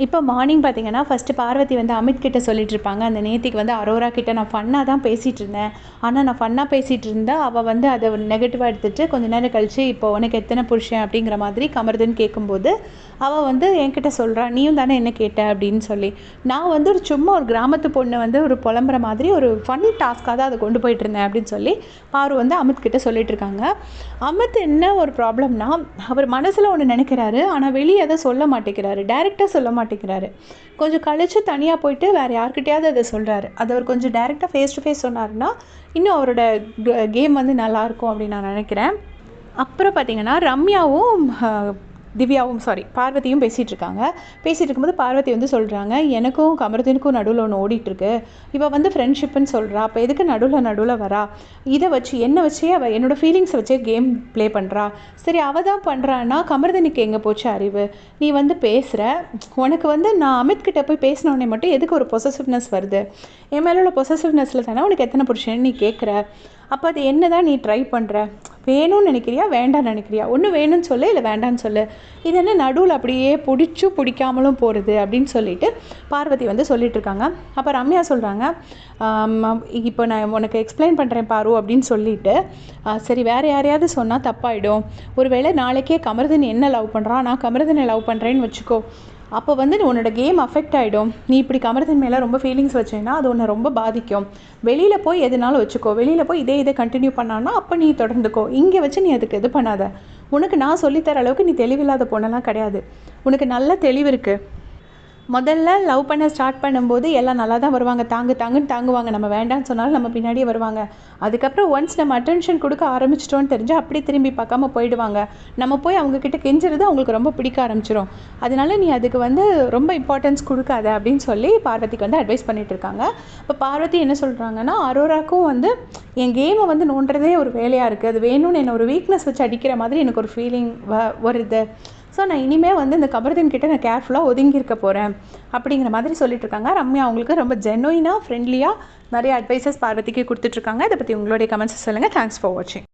இப்போ மார்னிங் பார்த்தீங்கன்னா, ஃபர்ஸ்ட்டு பார்வதி வந்து அமித் கிட்ட சொல்லிட்டுருப்பாங்க. அந்த நேத்திக்கு வந்து அரோரா கிட்ட நான் ஃபன்னா தான் பேசிட்டு இருந்தேன். ஆனா, நான் ஃபன்னா பேசிட்டு இருந்தா, அவ வந்து அத நெகட்டிவா எடுத்துட்டு, கொஞ்ச நேரம் கழிச்சு, "இப்போ உனக்கு எத்தன புருஷன்?" அப்படிங்கிற மாதிரி கமருதீன் கேட்கும்போது, அவ வந்து என்கிட்ட சொல்றா, "நீயும் தானே என்ன கேட்ட?" அப்படின்னு சொல்லி. நான் வந்து சும்மா ஒரு கிராமத்து பொண்ணு வந்து ஒரு புலம்புற மாதிரி ஒரு ஃபன் டாஸ்க்கா தான் அத கொண்டு போயிட்டுருந்தேன் அப்படின்னு சொல்லி, பாரு வந்து அமித் கிட்ட சொல்லிட்டுருக்காங்க. அமித் என்ன ஒரு ப்ராப்ளம்னா, அவர் மனசுல ஒண்ணு நெனைக்கிறாரு. ஆனா, வெளிய அத சொல்ல மாட்டேங்கிறாரு. டைரக்ட்டா சொல்ல மாட்டேங்கிறாரு. கொஞ்சம் கழிச்சு தனியா போயிட்டு வேற யார்கிட்டயாவது அத சொல்றாரு. அத அவர் கொஞ்சம் டைரக்ட்டா ஃபேஸ் டு ஃபேஸ் சொன்னாருன்னா, இன்னும் அவரோட கேம் வந்து நல்லாயிருக்கும் அப்படின்னு நான் நெனைக்கிறேன். அப்புறம் பார்த்தீங்கன்னா, ரம்யாவும் திவ்யாவும் பார்வதியும் பேசிகிட்டு இருக்காங்க. பேசிகிட்டு இருக்கும்போது பார்வதி வந்து சொல்கிறாங்க, எனக்கும் கமருதீனுக்கும் நடுவில் ஒன்று ஓடிட்டுருக்கு. இவள் வந்து ஃப்ரெண்ட்ஷிப்புன்னு சொல்கிறா. அப்போ எதுக்கு நடுவில் வரா? இதை வச்சு என்னை வச்சே அவள் என்னோடய ஃபீலிங்ஸை வச்சே கேம் ப்ளே பண்ணுறா. சரி, அவள் தான் பண்ணுறான்னா கமருதீனுக்கு எங்கே போச்சு அறிவு? நீ வந்து பேசுகிற, உனக்கு வந்து நான் அமித் கிட்ட போய் பேசினோடனே மட்டும் எதுக்கு ஒரு பொசசிவ்னஸ் வருது? என் மேலே உள்ள பொசசிவ்னஸில் தானே உனக்கு எத்தனை புருஷன்னு நீ கேட்குற. அப்போ அது என்ன தான் நீ ட்ரை பண்ணுற? வேணும்னு நினைக்கிறியா, வேண்டாம்னு நினைக்கிறியா? ஒன்று வேணும்னு சொல்லு, இல்லை வேண்டான்னு சொல்லு. இது என்ன நடுவில் அப்படியே பிடிச்சும் பிடிக்காமலும் போகிறது அப்படின்னு சொல்லிட்டு பார்வதி வந்து சொல்லிட்டு இருக்காங்க. அப்போ ரம்யா சொல்கிறாங்க, இப்போ நான் உனக்கு எக்ஸ்பிளைன் பண்ணுறேன் பாரு அப்படின்னு சொல்லிட்டு, சரி வேறு யாரையாவது சொன்னால் தப்பாயிடும். ஒருவேளை நாளைக்கே கமருதீன் என்ன லவ் பண்ணுறான், நான் கமருதீனை லவ் பண்ணுறேன்னு வச்சுக்கோ. அப்போ வந்து உன்னோட கேம் அஃபெக்ட் ஆகிடும். நீ இப்படி கமருதீன் மேலே ரொம்ப ஃபீலிங்ஸ் வச்சேன்னா அது உன்னை ரொம்ப பாதிக்கும். வெளியில் போய் எதுனாலும் வச்சுக்கோ. வெளியில் போய் இதை கண்டினியூ பண்ணான்னா அப்போ நீ தொடர்ந்துக்கோ. இங்கே வச்சு நீ அதுக்கு இது பண்ணாத. உனக்கு நான் சொல்லித்தர அளவுக்கு நீ தெளிவில்லாத பொண்ணெல்லாம் கிடையாது. உனக்கு நல்ல தெளிவு இருக்குது. முதல்ல லவ் பண்ண ஸ்டார்ட் பண்ணும்போது எல்லாம் நல்லா தான் வருவாங்க. தாங்குன்னு தாங்குவாங்க. நம்ம வேண்டான்னு சொன்னாலும் நம்ம பின்னாடியே வருவாங்க. அதுக்கப்புறம் ஒன்ஸ் நம்ம அட்டென்ஷன் கொடுக்க ஆரம்பிச்சிட்டோன்னு தெரிஞ்சால் அப்படியே திரும்பி பார்க்காம போயிடுவாங்க. நம்ம போய் அவங்கக்கிட்ட கெஞ்சுறது அவங்களுக்கு ரொம்ப பிடிக்க ஆரம்பிச்சிடும். அதனால நீ அதுக்கு வந்து ரொம்ப இம்பார்ட்டன்ஸ் கொடுக்காத அப்படின்னு சொல்லி பார்வதிக்கு வந்து அட்வைஸ் பண்ணிட்டு இருக்காங்க. இப்போ பார்வதி என்ன சொல்கிறாங்கன்னா, அரோராக்கும் வந்து என் கேமை வந்து நோண்டுறதே ஒரு வேலையாக இருக்குது. அது வேணும்னு என்னை ஒரு வீக்னஸ் வச்சு அடிக்கிற மாதிரி எனக்கு ஒரு ஃபீலிங் வருது. ஸோ நான் இனிமேல் வந்து இந்த கமருதீன் கிட்ட நான் கேர்ஃபுல்லாக ஒதுங்கி இருக்க போகிறேன் அப்படிங்கிற மாதிரி சொல்லிட்டு இருக்காங்க. ரம்யா அவங்களுக்கு ரொம்ப ஜென்யூனாக, ஃப்ரெண்ட்லியாக நிறைய அட்வைசஸ் பார்வதிக்கு கொடுத்துட்ருக்காங்க. இதை பற்றி உங்களுடைய கமெண்ட்ஸ் சொல்லுங்கள். தேங்க்ஸ் ஃபார் வாட்சிங்.